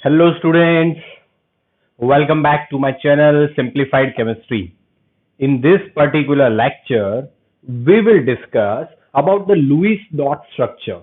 Hello students, welcome back to my channel Simplified Chemistry. In this particular lecture, we will discuss about the Lewis dot structure.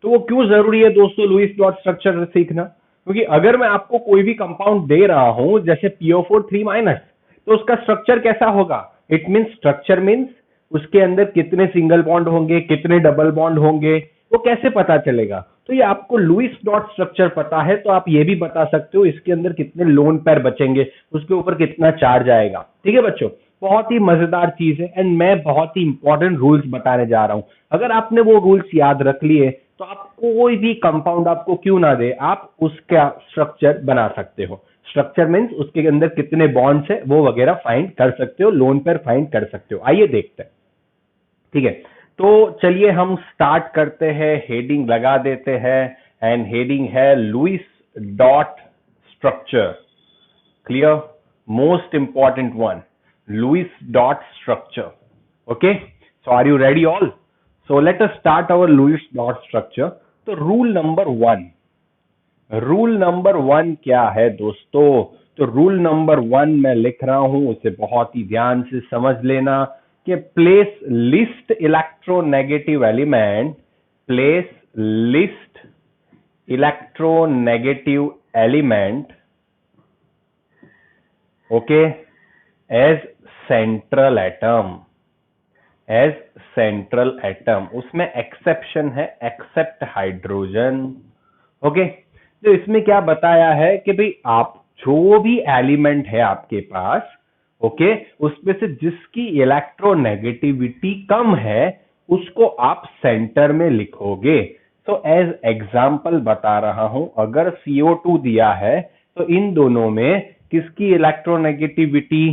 तो वो क्यों जरूरी है दोस्तों Lewis dot structure सीखना? क्योंकि अगर मैं आपको कोई भी कंपाउंड दे रहा हूं जैसे PO4 3- तो उसका स्ट्रक्चर कैसा होगा? इट मींस स्ट्रक्चर मींस उसके अंदर कितने सिंगल बॉन्ड होंगे, कितने डबल बॉन्ड होंगे, वो कैसे पता चलेगा? तो ये आपको लुईस डॉट स्ट्रक्चर पता है तो आप ये भी बता सकते हो इसके अंदर कितने लोन पेयर बचेंगे, उसके ऊपर कितना चार्ज आएगा। ठीक है बच्चों, बहुत ही मजेदार चीज है एंड मैं बहुत ही इंपॉर्टेंट रूल्स बताने जा रहा हूं। अगर आपने वो रूल्स याद रख लिए तो आप कोई भी कंपाउंड आपको क्यों ना दे, आप उसका स्ट्रक्चर बना सकते हो। स्ट्रक्चर मींस उसके अंदर कितने बॉन्ड्स है वो वगैरह फाइंड कर सकते हो, लोन पेयर फाइंड कर सकते हो। आइए देखते हैं। ठीक है, तो चलिए हम स्टार्ट करते हैं, हेडिंग लगा देते हैं एंड हेडिंग है Lewis dot structure. Clear? Most important one, Lewis dot structure. Okay, so are you ready all? So let us start our Lewis dot structure. तो रूल नंबर वन क्या है दोस्तों? तो रूल नंबर वन मैं लिख रहा हूं, उसे बहुत ही ध्यान से समझ लेना कि place list electronegative element, place list electronegative element, okay, as central atom, as central atom. उसमें एक्सेप्शन है, एक्सेप्ट हाइड्रोजन। ओके, तो इसमें क्या बताया है कि भाई आप जो भी एलिमेंट है आपके पास, ओके, उसमें से जिसकी इलेक्ट्रोनेगेटिविटी कम है उसको आप सेंटर में लिखोगे। तो एज एग्जाम्पल बता रहा हूं, अगर CO2 दिया है तो इन दोनों में किसकी इलेक्ट्रोनेगेटिविटी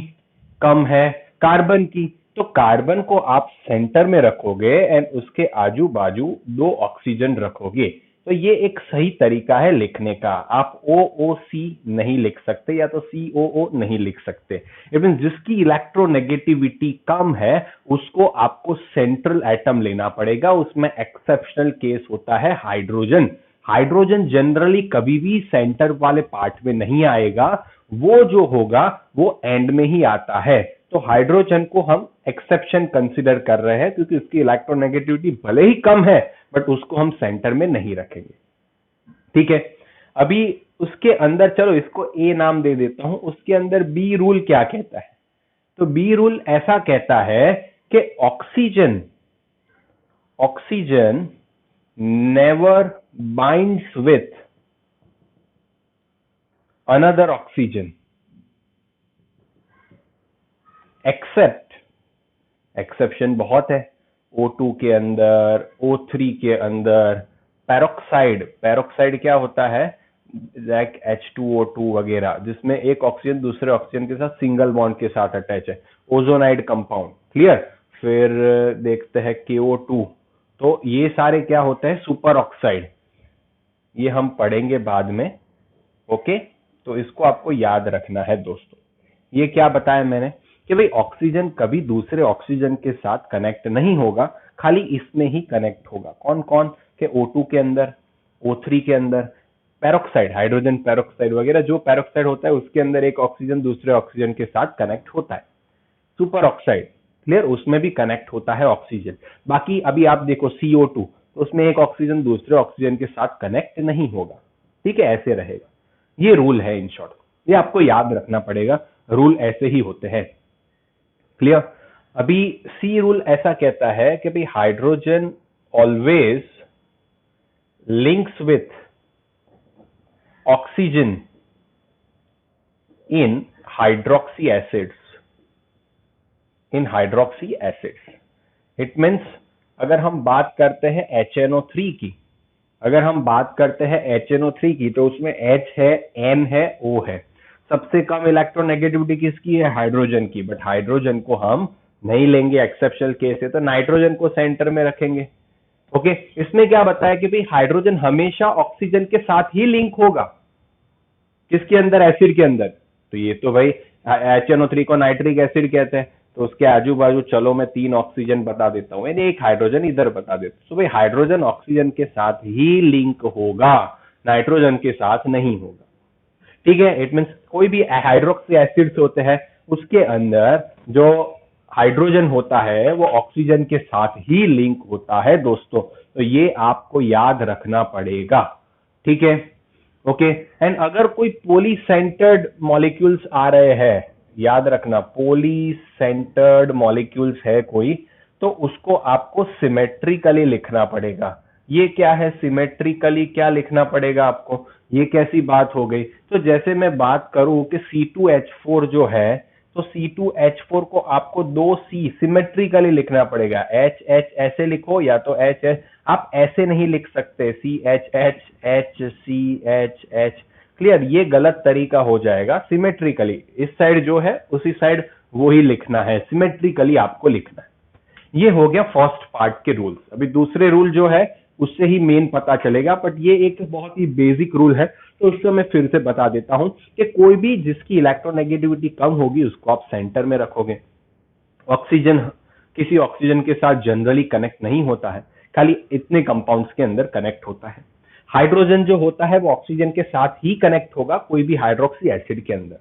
कम है? कार्बन की। तो कार्बन को आप सेंटर में रखोगे एंड उसके आजू बाजू 2 ऑक्सीजन रखोगे। तो ये एक सही तरीका है लिखने का। आप OOC नहीं लिख सकते या तो COO नहीं लिख सकते। इवन जिसकी इलेक्ट्रोनेगेटिविटी कम है उसको आपको सेंट्रल एटम लेना पड़ेगा। उसमें एक्सेप्शनल केस होता है हाइड्रोजन। हाइड्रोजन जनरली कभी भी सेंटर वाले पार्ट में नहीं आएगा, वो जो होगा वो एंड में ही आता है। तो हाइड्रोजन को हम एक्सेप्शन कंसीडर कर रहे हैं क्योंकि उसकी इलेक्ट्रोनेगेटिविटी भले ही कम है बट उसको हम सेंटर में नहीं रखेंगे। ठीक है, अभी उसके अंदर चलो इसको ए नाम दे देता हूं। उसके अंदर बी रूल क्या कहता है? तो बी रूल ऐसा कहता है कि oxygen oxygen never binds with another oxygen except, exception बहुत है, O2 के अंदर, O3 के अंदर, पैरोक्साइड। पैरोक्साइड क्या होता है? लाइक H2O2 वगैरह, जिसमें एक ऑक्सीजन दूसरे ऑक्सीजन के साथ सिंगल बॉन्ड के साथ अटैच है, ओजोनाइड कंपाउंड। क्लियर? फिर देखते हैं KO2। तो ये सारे क्या होते हैं? Super oxide. ये हम पढ़ेंगे बाद में। ओके, तो इसको आपको याद रखना है दोस्तों। ये क्या बताया मैंने कि भाई ऑक्सीजन कभी दूसरे ऑक्सीजन के साथ कनेक्ट नहीं होगा, खाली इसमें ही कनेक्ट होगा। कौन कौन? के O2 के अंदर, O3 के अंदर, पैरोक्साइड, हाइड्रोजन पैरोक्साइड वगैरह जो पैरोक्साइड होता है उसके अंदर एक ऑक्सीजन दूसरे ऑक्सीजन के साथ कनेक्ट होता है। सुपर ऑक्साइड, क्लियर, उसमें भी कनेक्ट होता है ऑक्सीजन। बाकी अभी आप देखो CO2, तो उसमें एक ऑक्सीजन दूसरे ऑक्सीजन के साथ कनेक्ट नहीं होगा। ठीक है, ऐसे रहेगा। ये रूल है इन शॉर्ट, ये आपको याद रखना पड़ेगा। रूल ऐसे ही होते हैं। क्लियर? अभी सी रूल ऐसा कहता है कि भाई hydrogen always links with oxygen in hydroxy acids, in hydroxy acids. It means अगर हम बात करते हैं HNO3 की, अगर हम बात करते हैं HNO3 की, तो उसमें H है, N है, O है। सबसे कम इलेक्ट्रोनेगेटिविटी किसकी है? हाइड्रोजन की। बट हाइड्रोजन को हम नहीं लेंगे, एक्सेप्शनल केस है, तो नाइट्रोजन को सेंटर में रखेंगे। ओके, इसमें क्या बताया कि भाई हाइड्रोजन हमेशा ऑक्सीजन के साथ ही लिंक होगा। किसके अंदर? एसिड के अंदर। तो ये तो भाई HNO3 को नाइट्रिक एसिड कहते हैं, तो उसके आजू बाजू चलो मैं 3 ऑक्सीजन बता देता हूं, यानी एक हाइड्रोजन इधर बता देता हूं। तो भाई हाइड्रोजन ऑक्सीजन के साथ ही लिंक होगा, नाइट्रोजन के साथ नहीं होगा। ठीक है, इट मीन्स कोई भी हाइड्रोक्सी एसिड्स होते हैं उसके अंदर जो हाइड्रोजन होता है वो ऑक्सीजन के साथ ही लिंक होता है दोस्तों, तो ये आपको याद रखना पड़ेगा। ठीक है, ओके। एंड अगर कोई पोली सेंटर्ड मॉलिक्यूल्स आ रहे हैं, याद रखना पोली सेंटर्ड मॉलिक्यूल्स है कोई, तो उसको आपको सिमेट्रिकली लिखना पड़ेगा। ये क्या है सिमेट्रिकली, क्या लिखना पड़ेगा आपको, ये कैसी बात हो गई? तो जैसे मैं बात करूं कि C2H4 जो है, तो C2H4 को आपको 2C सिमेट्रिकली लिखना पड़ेगा। H ऐसे लिखो या तो H, आप ऐसे नहीं लिख सकते CHH क्लियर, ये गलत तरीका हो जाएगा। सिमेट्रिकली इस साइड जो है उसी साइड वो ही लिखना है, सिमेट्रिकली आपको लिखना है। ये हो गया फर्स्ट पार्ट के रूल्स। अभी दूसरे रूल जो है उससे ही मेन पता चलेगा, बट ये एक बहुत ही बेसिक रूल है, तो उसको मैं फिर से बता देता हूं कि कोई भी जिसकी इलेक्ट्रोनेगेटिविटी कम होगी उसको आप सेंटर में रखोगे। ऑक्सीजन किसी ऑक्सीजन के साथ जनरली कनेक्ट नहीं होता है, खाली इतने कंपाउंड्स के अंदर कनेक्ट होता है। हाइड्रोजन जो होता है वो ऑक्सीजन के साथ ही कनेक्ट होगा कोई भी हाइड्रोक्सी एसिड के अंदर।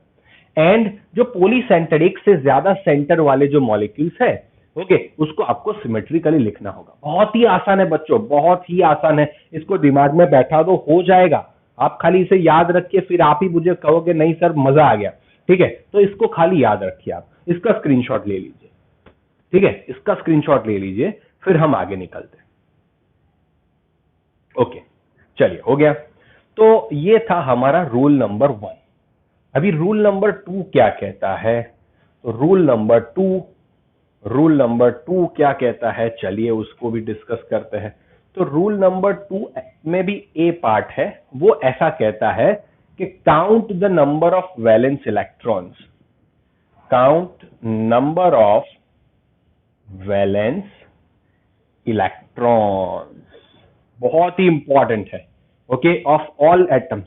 एंड जो पोलीसेंटर, एक से ज्यादा सेंटर वाले जो मॉलिक्यूल्स है, ओके, उसको आपको सिमेट्रिकली लिखना होगा। बहुत ही आसान है बच्चों, बहुत ही आसान है, इसको दिमाग में बैठा दो, हो जाएगा। आप खाली इसे याद रखिए, फिर आप ही मुझे कहोगे नहीं सर मजा आ गया। ठीक है, तो इसको खाली याद रखिए, आप इसका स्क्रीनशॉट ले लीजिए। ठीक है, इसका स्क्रीनशॉट ले लीजिए, फिर हम आगे निकलते हैं। ओके, चलिए हो गया। तो ये था हमारा रूल नंबर 1। अभी रूल नंबर 2 क्या कहता है? तो रूल नंबर 2 क्या कहता है, चलिए उसको भी डिस्कस करते हैं। तो रूल नंबर 2 में भी ए पार्ट है, वो ऐसा कहता है कि count the number of valence electrons, count number of valence electrons, बहुत ही इंपॉर्टेंट है। Okay, of all atoms,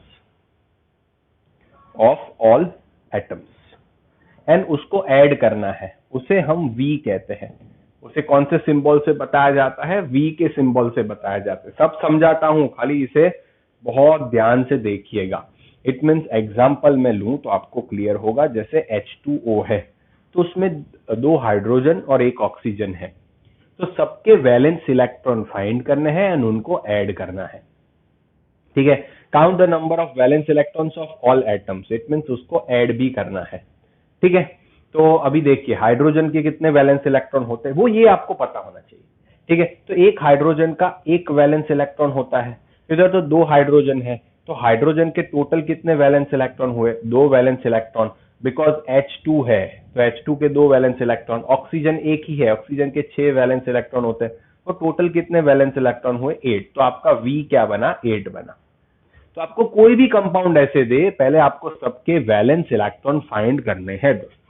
of all atoms, and उसको ऐड करना है, उसे हम V कहते हैं। उसे कौन से सिंबल से बताया जाता है? V के सिंबल से बताया जाता है। सब समझाता हूं, खाली इसे बहुत ध्यान से देखिएगा। इट मीन्स एग्जाम्पल में लूं तो आपको क्लियर होगा। जैसे H2O है, तो उसमें 2 हाइड्रोजन और 1 ऑक्सीजन है, तो सबके वैलेंस इलेक्ट्रॉन फाइंड करने हैं एंड उनको ऐड करना है। ठीक है, count the number of valence electrons of all atoms, it means उसको ऐड भी करना है। ठीक है, तो अभी देखिए हाइड्रोजन के कितने वैलेंस इलेक्ट्रॉन होते हैं, वो ये आपको पता होना चाहिए। ठीक है, तो एक हाइड्रोजन का 1 वैलेंस इलेक्ट्रॉन होता है, इधर तो 2 हाइड्रोजन है, तो हाइड्रोजन के टोटल कितने वैलेंस इलेक्ट्रॉन हुए? 2 वैलेंस इलेक्ट्रॉन, बिकॉज H2 है तो H2 के 2 वैलेंस इलेक्ट्रॉन। ऑक्सीजन एक ही है, ऑक्सीजन के 6 वैलेंस इलेक्ट्रॉन होते हैं, तो टोटल कितने वैलेंस इलेक्ट्रॉन हुए? 8। तो आपका V क्या बना? 8 बना। तो आपको कोई भी कंपाउंड ऐसे दे, पहले आपको सबके वैलेंस इलेक्ट्रॉन फाइंड करने हैं दोस्तों।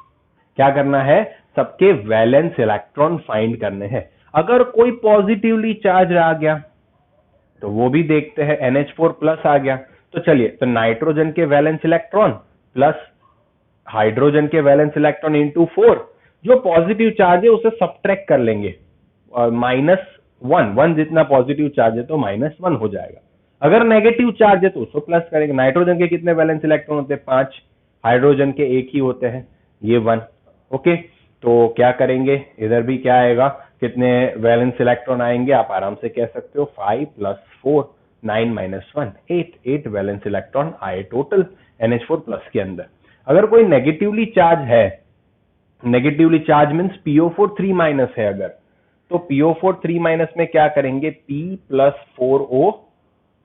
क्या करना है? सबके वैलेंस इलेक्ट्रॉन फाइंड करने हैं। अगर कोई पॉजिटिवली चार्ज आ गया तो वो भी देखते हैं, NH4 प्लस आ गया, तो चलिए, तो नाइट्रोजन के वैलेंस इलेक्ट्रॉन प्लस हाइड्रोजन के वैलेंस इलेक्ट्रॉन इंटू 4, जो पॉजिटिव चार्ज है उसे सब्ट्रैक्ट कर लेंगे, और -1 जितना पॉजिटिव चार्ज है तो -1 हो जाएगा। अगर नेगेटिव चार्ज है तो उसको प्लस करेंगे। नाइट्रोजन के कितने वैलेंस इलेक्ट्रॉन होते हैं? 5। हाइड्रोजन के 1 ही होते हैं, ये 1। ओके, तो क्या करेंगे, इधर भी क्या आएगा, कितने वैलेंस इलेक्ट्रॉन आएंगे? आप आराम से कह सकते हो 5 + 4, 9 - 1, 8 वैलेंस इलेक्ट्रॉन आए टोटल NH4 प्लस के अंदर। अगर कोई नेगेटिवली चार्ज है, नेगेटिवली चार्ज मीन्स PO4 3- है अगर, तो PO4 3- में क्या करेंगे? P + 4O,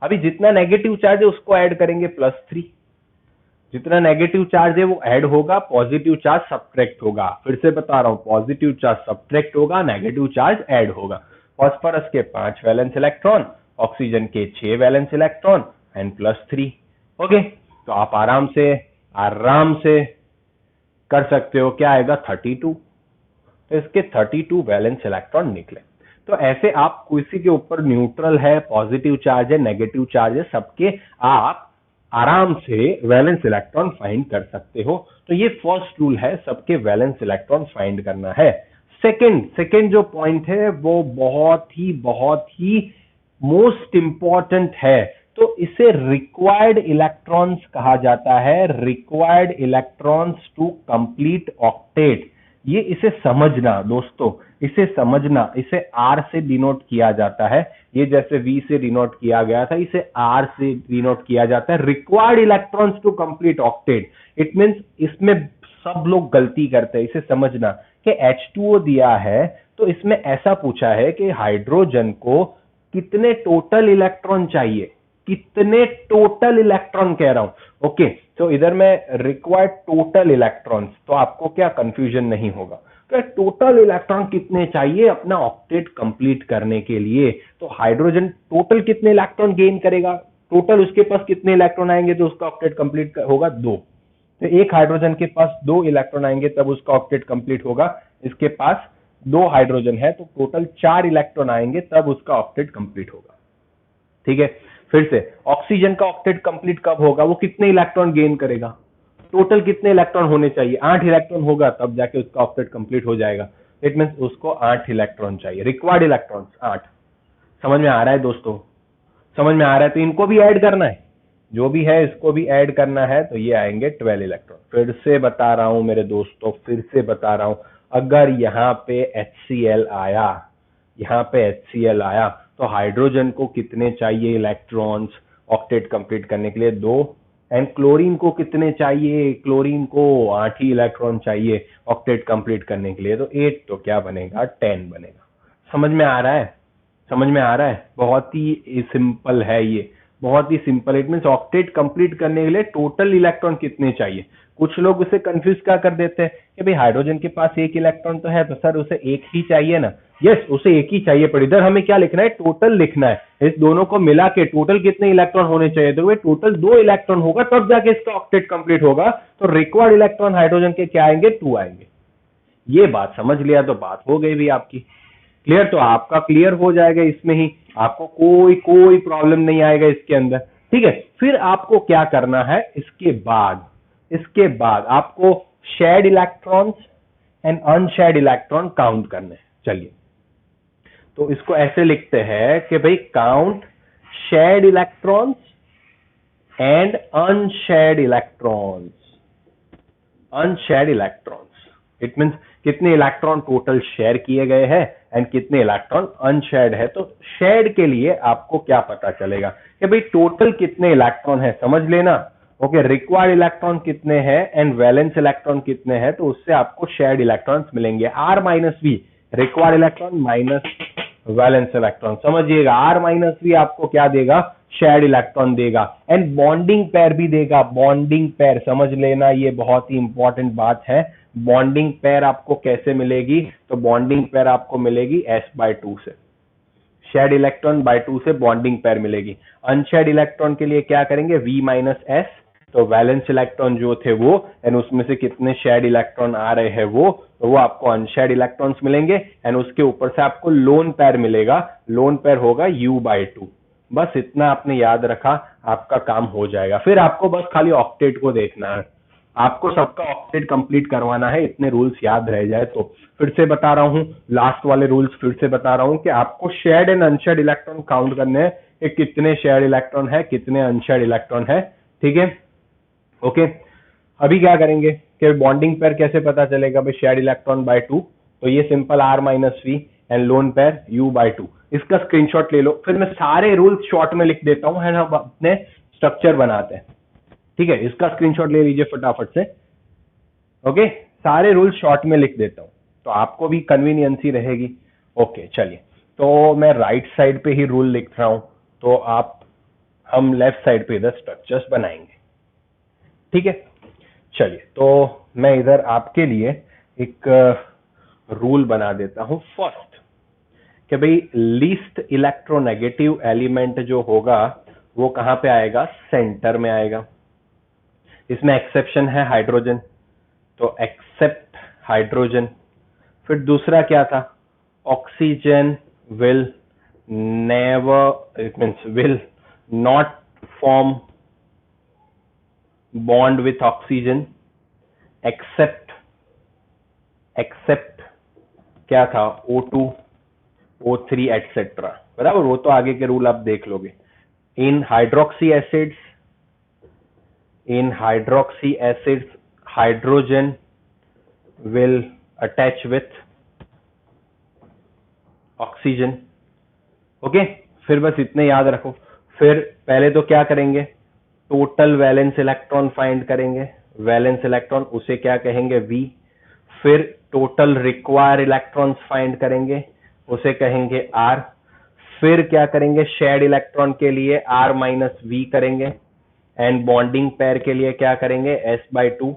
अभी जितना नेगेटिव चार्ज है उसको ऐड करेंगे +3, जितना नेगेटिव चार्ज है वो ऐड होगा, पॉजिटिव चार्ज सब्ट्रैक्ट होगा। फिर से बता रहा हूं, पॉजिटिव चार्ज सब्ट्रैक्ट होगा, नेगेटिव चार्ज ऐड होगा। फास्फोरस के 5 वैलेंस इलेक्ट्रॉन, ऑक्सीजन के 6 वैलेंस इलेक्ट्रॉन एंड +3। ओके, तो आप आराम से कर सकते हो, क्या आएगा? 32। तो इसके 32 वैलेंस इलेक्ट्रॉन निकले। तो ऐसे आप किसी के ऊपर न्यूट्रल है, पॉजिटिव चार्ज है, नेगेटिव चार्ज है, सबके आप आराम से वैलेंस इलेक्ट्रॉन फाइंड कर सकते हो। तो ये फर्स्ट रूल है, सबके वैलेंस इलेक्ट्रॉन फाइंड करना है। सेकंड जो पॉइंट है वो बहुत ही मोस्ट इंपॉर्टेंट है। तो इसे रिक्वायर्ड इलेक्ट्रॉन्स कहा जाता है, required electrons to complete octet. ये इसे समझना दोस्तों, इसे समझना, इसे आर से डिनोट किया जाता है। ये जैसे वी से डिनोट किया गया था, इसे आर से डिनोट किया जाता है, required electrons to complete octet. It means इसमें सब लोग गलती करते हैं, इसे समझना कि H2O दिया है तो इसमें ऐसा पूछा है कि हाइड्रोजन को कितने टोटल इलेक्ट्रॉन चाहिए, कितने टोटल इलेक्ट्रॉन कह रहा हूं। ओके, तो इधर में रिक्वायर्ड टोटल इलेक्ट्रॉन्स, तो आपको क्या कंफ्यूजन नहीं होगा कि टोटल इलेक्ट्रॉन कितने चाहिए अपना ऑक्टेट कंप्लीट करने के लिए। तो हाइड्रोजन टोटल कितने इलेक्ट्रॉन गेन करेगा, टोटल उसके पास कितने इलेक्ट्रॉन आएंगे तो उसका ऑक्टेट कंप्लीट होगा, 2। तो एक हाइड्रोजन के पास 2 इलेक्ट्रॉन आएंगे तब उसका ऑक्टेट कंप्लीट होगा। इसके पास 2 हाइड्रोजन है तो टोटल 4 इलेक्ट्रॉन आएंगे तब उसका ऑक्टेट कंप्लीट होगा। ठीक है, फिर से ऑक्सीजन का ऑक्टेट कंप्लीट कब होगा, वो कितने इलेक्ट्रॉन गेन करेगा, टोटल कितने इलेक्ट्रॉन होने चाहिए, 8 इलेक्ट्रॉन होगा तब जाके उसका ऑक्टेट कंप्लीट हो जाएगा। इट मींस उसको 8 इलेक्ट्रॉन चाहिए, रिक्वायर्ड इलेक्ट्रॉन्स 8। समझ में आ रहा है दोस्तों, समझ में आ रहा है। तो इनको भी ऐड करना है, जो भी है इसको भी ऐड करना है, तो ये आएंगे 12 इलेक्ट्रॉन। फिर से बता रहा हूं मेरे दोस्तों, फिर से बता रहा हूं, अगर यहाँ पे HCl आया, यहाँ पे HCl आया तो हाइड्रोजन को कितने चाहिए इलेक्ट्रॉन्स ऑक्टेट कंप्लीट करने के लिए, 2। एंड क्लोरीन को कितने चाहिए, क्लोरीन को 8 ही इलेक्ट्रॉन चाहिए ऑक्टेट कंप्लीट करने के लिए, तो 8 तो क्या बनेगा, 10 बनेगा। समझ में आ रहा है, समझ में आ रहा है, बहुत ही सिंपल है ये, बहुत ही simple. It means octet complete करने के लिए टोटल इलेक्ट्रॉन कितने चाहिए। कुछ लोग उसे कंफ्यूज क्या कर देते हैं कि भाई हाइड्रोजन के पास 1 इलेक्ट्रॉन तो है तो सर उसे 1 ही चाहिए ना। यस, उसे 1 ही चाहिए, पर इधर हमें क्या लिखना है, टोटल लिखना है। इस दोनों को मिला के टोटल कितने इलेक्ट्रॉन होने चाहिए, तो वे टोटल 2 इलेक्ट्रॉन होगा तब जाके इसका ऑक्टेट कंप्लीट होगा। तो रिक्वायर्ड इलेक्ट्रॉन हाइड्रोजन के क्या आएंगे, 2 आएंगे। ये बात समझ लिया तो बात हो गई भी आपकी क्लियर। तो आपका क्लियर हो जाएगा इसमें ही, आपको कोई कोई प्रॉब्लम नहीं आएगा इसके अंदर। ठीक है, फिर आपको क्या करना है, इसके बाद आपको shared electrons and unshared electron count करने हैं। चलिए, तो इसको ऐसे लिखते हैं कि भाई count shared electrons and unshared electrons, unshared electrons. It means कितने इलेक्ट्रॉन टोटल शेयर किए गए हैं एंड कितने इलेक्ट्रॉन अनशेयर्ड है। तो शेयर्ड के लिए आपको क्या पता चलेगा कि भाई टोटल कितने इलेक्ट्रॉन है, समझ लेना। ओके, रिक्वायर्ड इलेक्ट्रॉन कितने हैं एंड वैलेंस इलेक्ट्रॉन कितने हैं, तो उससे आपको शेयर्ड इलेक्ट्रॉन्स मिलेंगे। R minus V required electron minus valence electron, समझिएगा। आर माइनस वी आपको क्या देगा, शेयर्ड इलेक्ट्रॉन देगा एंड बॉन्डिंग पेयर भी देगा। बॉन्डिंग पेयर समझ लेना, ये बहुत ही इंपॉर्टेंट बात है। बॉन्डिंग पेयर आपको कैसे मिलेगी, तो बॉन्डिंग पेयर आपको मिलेगी S/2 से, शेयर्ड इलेक्ट्रॉन बाय 2 से बॉन्डिंग पेयर मिलेगी। अनशेयर्ड इलेक्ट्रॉन के लिए क्या करेंगे, V माइनस S, तो वैलेंस इलेक्ट्रॉन जो थे वो एंड उसमें से कितने शेयर्ड इलेक्ट्रॉन आ रहे हैं वो, तो वो आपको अनशेयर्ड इलेक्ट्रॉन्स मिलेंगे एंड उसके ऊपर से आपको लोन पेयर मिलेगा। लोन पेयर होगा U/2। बस इतना आपने याद रखा, आपका काम हो जाएगा। फिर आपको बस खाली ऑक्टेट को देखना है, आपको सबका ऑक्टेट कंप्लीट करवाना है, इतने रूल्स याद रह जाए तो। फिर से बता रहा हूं, लास्ट वाले रूल्स फिर से बता रहा हूं कि आपको shared and unshared electron count करने हैं कि कितने शेयर्ड इलेक्ट्रॉन है, कितने अनशेयर्ड इलेक्ट्रॉन है। ठीक है, ओके। अभी क्या करेंगे कि बॉन्डिंग पेयर कैसे पता चलेगा, भाई शेयर्ड इलेक्ट्रॉन बाय 2, तो ये simple R minus V and lone pair U/2। इसका स्क्रीनशॉट ले लो, फिर मैं सारे रूल्स शॉर्ट में लिख देता हूं, हम अपने स्ट्रक्चर बनाते हैं। ठीक है, इसका स्क्रीनशॉट ले लीजिए फटाफट से। ओके, सारे रूल्स शॉर्ट में लिख देता हूं तो आपको भी कन्वीनियंसी रहेगी। ओके, चलिए, तो मैं राइट साइड पे ही रूल लिख रहा हूं, तो हम लेफ्ट साइड पे इधर स्ट्रक्चर्स बनाएंगे। ठीक है, चलिए, तो मैं इधर आपके लिए एक रूल बना देता हूं फर्स्ट, कि भाई लीस्ट इलेक्ट्रोनेगेटिव एलिमेंट जो होगा वो कहां पे आएगा, सेंटर में आएगा। इसमें एक्सेप्शन है हाइड्रोजन, तो एक्सेप्ट हाइड्रोजन। फिर दूसरा क्या था, oxygen will never, it means will not form bond with oxygen except क्या था, O2 O3 एटसेट्रा, बराबर। वो तो आगे के रूल आप देख लोगे। In hydroxy acids, hydrogen will attach with oxygen. Okay, फिर बस इतने याद रखो. फिर पहले तो क्या करेंगे, टोटल वैलेंस इलेक्ट्रॉन फाइंड करेंगे. वैलेंस इलेक्ट्रॉन उसे क्या कहेंगे, V. फिर टोटल रिक्वायर इलेक्ट्रॉन्स फाइंड करेंगे, उसे कहेंगे R. फिर क्या करेंगे, शेयर्ड इलेक्ट्रॉन के लिए R माइनस V करेंगे, एंड बॉन्डिंग पेयर के लिए क्या करेंगे, S/2.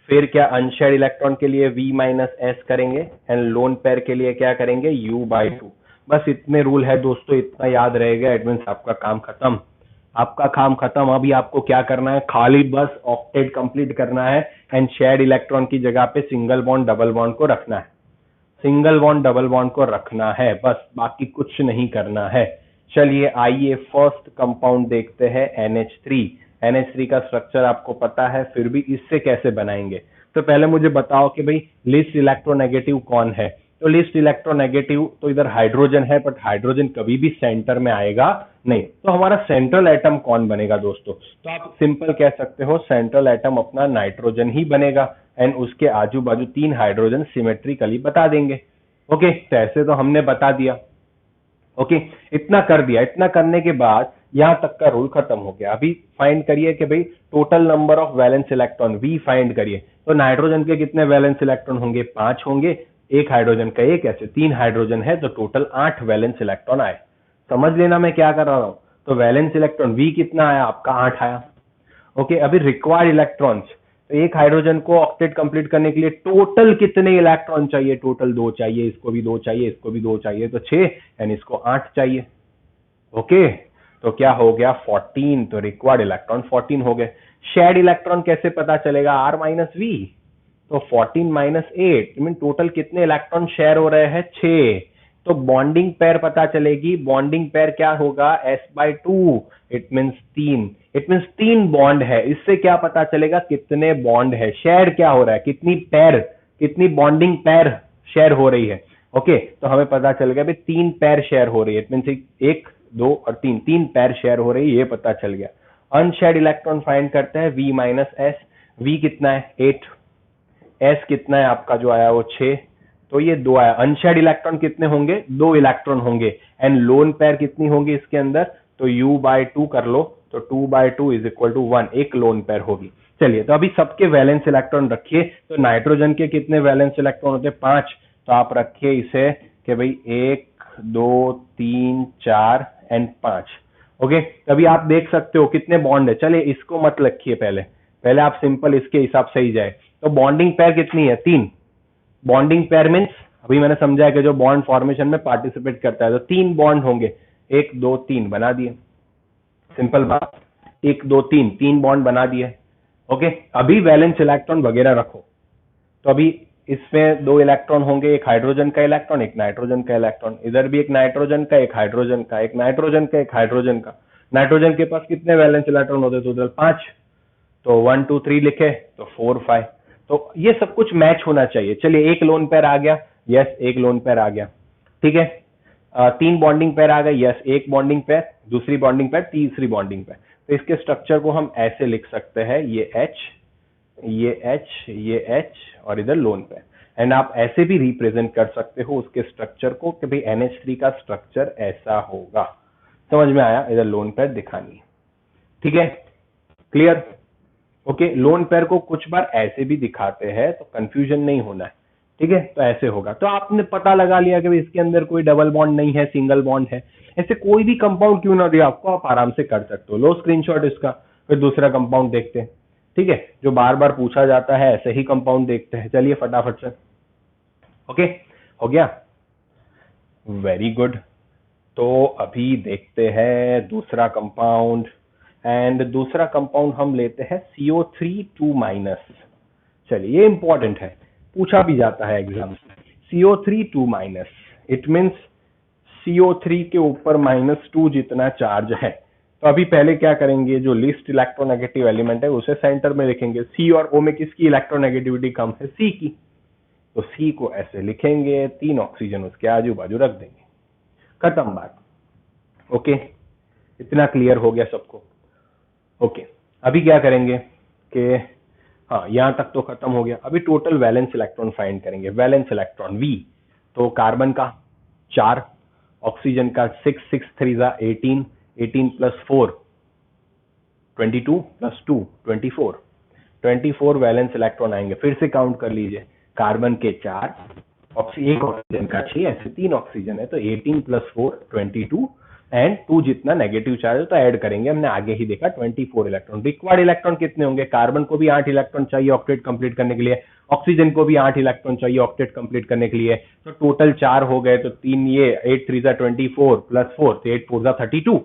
फिर क्या अनशेयर्ड इलेक्ट्रॉन के लिए V माइनस S करेंगे, एंड लोन पेयर के लिए क्या करेंगे, U/2. बस इतने रूल है दोस्तों, इतना याद रहेगा, इट मींस आपका काम खत्म. आपका काम खत्म. अभी आपको क्या करना है, खाली बस ऑक्टेट कंप्लीट करना है, एंड शेयर्ड इलेक्ट्रॉन की जगह पे सिंगल बॉन्ड डबल बॉन्ड को रखना है. सिंगल बॉन्ड डबल बॉन्ड को रखना है बस, बाकी कुछ नहीं करना है. चलिए आइए फर्स्ट कंपाउंड देखते हैं, NH3. NH3 का स्ट्रक्चर आपको पता है, फिर भी इससे कैसे बनाएंगे. तो पहले मुझे बताओ कि भाई लिस्ट इलेक्ट्रोनेगेटिव कौन है. तो लिस्ट इलेक्ट्रोनेगेटिव तो इधर हाइड्रोजन है, बट हाइड्रोजन कभी भी सेंटर में आएगा नहीं. तो हमारा सेंट्रल एटम कौन बनेगा दोस्तों, तो आप सिंपल कह सकते हो सेंट्रल एटम अपना नाइट्रोजन ही बनेगा, एंड उसके आजू बाजू 3 हाइड्रोजन सिमेट्रिकली बता देंगे. ओके, तो ऐसे तो हमने बता दिया. ओके, इतना कर दिया. इतना करने के बाद यहां तक का रूल खत्म हो गया. अभी फाइंड करिए कि भाई total number of valence electron V find करिए. तो नाइट्रोजन के कितने वैलेंस इलेक्ट्रॉन होंगे, 5 होंगे. एक हाइड्रोजन का एक, ऐसे 3 हाइड्रोजन है, तो टोटल 8 वैलेंस इलेक्ट्रॉन आए. समझ लेना मैं क्या कर रहा हूं. तो वैलेंस इलेक्ट्रॉन V कितना आया आपका, 8 आया. ओके, अभी रिक्वायर्ड इलेक्ट्रॉन्स, तो एक हाइड्रोजन को ऑक्टेट कंप्लीट करने के लिए टोटल कितने इलेक्ट्रॉन चाहिए, टोटल 2 चाहिए. इसको भी 2 चाहिए, इसको भी 2 चाहिए, तो 6, एंड इसको 8 चाहिए. ओके, तो क्या हो गया, 14. तो रिक्वायर्ड इलेक्ट्रॉन 14 हो गए. शेयर्ड इलेक्ट्रॉन कैसे पता चलेगा, R माइनस V. तो 14 माइनस 8 मीन टोटल कितने इलेक्ट्रॉन शेयर हो रहे हैं, 6. तो बॉन्डिंग पेयर पता चलेगी. बॉन्डिंग पेयर क्या होगा, S/2. It means 3. It means 3 bond है. इससे क्या पता चलेगा कितने बॉन्ड है, शेयर क्या हो रहा है, कितनी पेयर, कितनी बॉन्डिंग पेयर शेयर हो रही है. ओके, तो हमें पता चल गया भाई 3 पेयर शेयर हो रही है. इट मीन्स 1, 2 और 3, 3 पेयर शेयर हो रही है, ये पता चल गया. अनशेयर्ड इलेक्ट्रॉन फाइंड करते हैं, V माइनस S. V कितना है, 8. S कितना है आपका जो आया वो 6. तो ये 2 आया. अनशेयर्ड इलेक्ट्रॉन कितने होंगे, 2 इलेक्ट्रॉन होंगे, एंड लोन पेयर कितनी होंगी इसके अंदर, तो U/2 कर लो. तो 2/2 इज इक्वल टू 1, एक लोन पेयर होगी. चलिए, तो अभी सबके वैलेंस इलेक्ट्रॉन रखिए. तो नाइट्रोजन के कितने वैलेंस इलेक्ट्रॉन होते हैं, 5. तो आप रखिए इसे कि भाई 1, 2, 3, 4 एंड 5. ओके, तभी आप देख सकते हो कितने बॉन्ड है. चलिए इसको मत रखिए, पहले पहले आप सिंपल इसके हिसाब से ही जाए. तो बॉन्डिंग पेयर कितनी है, 3. बॉन्डिंग पेयर मीन्स अभी मैंने समझा है कि जो बॉन्ड फॉर्मेशन में पार्टिसिपेट करता है, तो 3 बॉन्ड होंगे. 1, 2, 3 बना दिए. सिंपल बात, 1, 2, 3, 3 बॉन्ड बना दिए. ओके, अभी वैलेंस इलेक्ट्रॉन वगैरह रखो. तो अभी इसमें 2 इलेक्ट्रॉन होंगे, एक हाइड्रोजन का इलेक्ट्रॉन, एक नाइट्रोजन का इलेक्ट्रॉन. इधर भी एक नाइट्रोजन का, एक हाइड्रोजन का, एक नाइट्रोजन का, एक हाइड्रोजन का. नाइट्रोजन के पास कितने वैलेंस इलेक्ट्रॉन होते, टोटल 5. तो 1, 2, 3 लिखे, तो 4, 5. तो ये सब कुछ मैच होना चाहिए. चलिए, एक लोन पेयर आ गया, यस, एक लोन पेयर आ गया. ठीक है, 3 बॉन्डिंग पेयर आ गए, यस, एक बॉन्डिंग पेयर, दूसरी बॉन्डिंग पेयर, तीसरी बॉन्डिंग पेयर. तो इसके स्ट्रक्चर को हम ऐसे लिख सकते हैं, ये H, ये H, ये H, और इधर लोन पेयर. एंड आप ऐसे भी रिप्रेजेंट कर सकते हो उसके स्ट्रक्चर को कि भाई NH3 का स्ट्रक्चर ऐसा होगा. समझ में आया, इधर लोन पेयर दिखानी है. ठीक है, क्लियर. ओके, लोन पेयर को कुछ बार ऐसे भी दिखाते हैं, तो कंफ्यूजन नहीं होना है. ठीक है, तो ऐसे होगा. तो आपने पता लगा लिया कि इसके अंदर कोई डबल बॉन्ड नहीं है, सिंगल बॉन्ड है. ऐसे कोई भी कंपाउंड क्यों ना दिया आपको, आप आराम से कर सकते हो. लो स्क्रीनशॉट इसका, फिर दूसरा कंपाउंड देखते हैं. ठीक है, जो बार बार पूछा जाता है ऐसे ही कंपाउंड देखते हैं. चलिए फटाफट से. ओके, हो गया, वेरी गुड. तो अभी देखते हैं दूसरा कंपाउंड. एंड दूसरा कंपाउंड हम लेते हैं CO3 2-. चलिए, ये इंपॉर्टेंट है, पूछा भी जाता है एग्जाम में. CO3 2-. इट मींस CO3 के ऊपर -2 जितना चार्ज है. तो अभी पहले क्या करेंगे, जो लिस्ट इलेक्ट्रोनेगेटिव एलिमेंट है उसे सेंटर में लिखेंगे. C और O में किसकी इलेक्ट्रोनेगेटिविटी कम है, C की. तो C को ऐसे लिखेंगे, 3 ऑक्सीजन उसके आजू बाजू रख देंगे, खत्म बात. ओके, इतना क्लियर हो गया सबको? ओके, अभी क्या करेंगे कि हाँ यहां तक तो खत्म हो गया। अभी टोटल वैलेंस इलेक्ट्रॉन फाइंड करेंगे। वैलेंस इलेक्ट्रॉन V, तो कार्बन का 4, ऑक्सीजन का 6, 6 3 18, 18 प्लस 4 22 प्लस 2 24, 24 वैलेंस इलेक्ट्रॉन आएंगे। फिर से काउंट कर लीजिए, कार्बन के 4, एक ऑक्सीजन का 6, ऐसे 3 ऑक्सीजन है तो 18 प्लस 4 22 एंड 2 जितना नेगेटिव चार्ज है तो ऐड करेंगे, हमने आगे ही देखा 24 इलेक्ट्रॉन। रिक्वायर्ड इलेक्ट्रॉन कितने होंगे? कार्बन को भी 8 इलेक्ट्रॉन चाहिए ऑक्टेट कंप्लीट करने के लिए, ऑक्सीजन को भी 8 इलेक्ट्रॉन चाहिए ऑक्टेट कंप्लीट करने के लिए, तो टोटल 4 हो गए। तो 3 ये 8 3 24 प्लस 4 तो 8 4 32,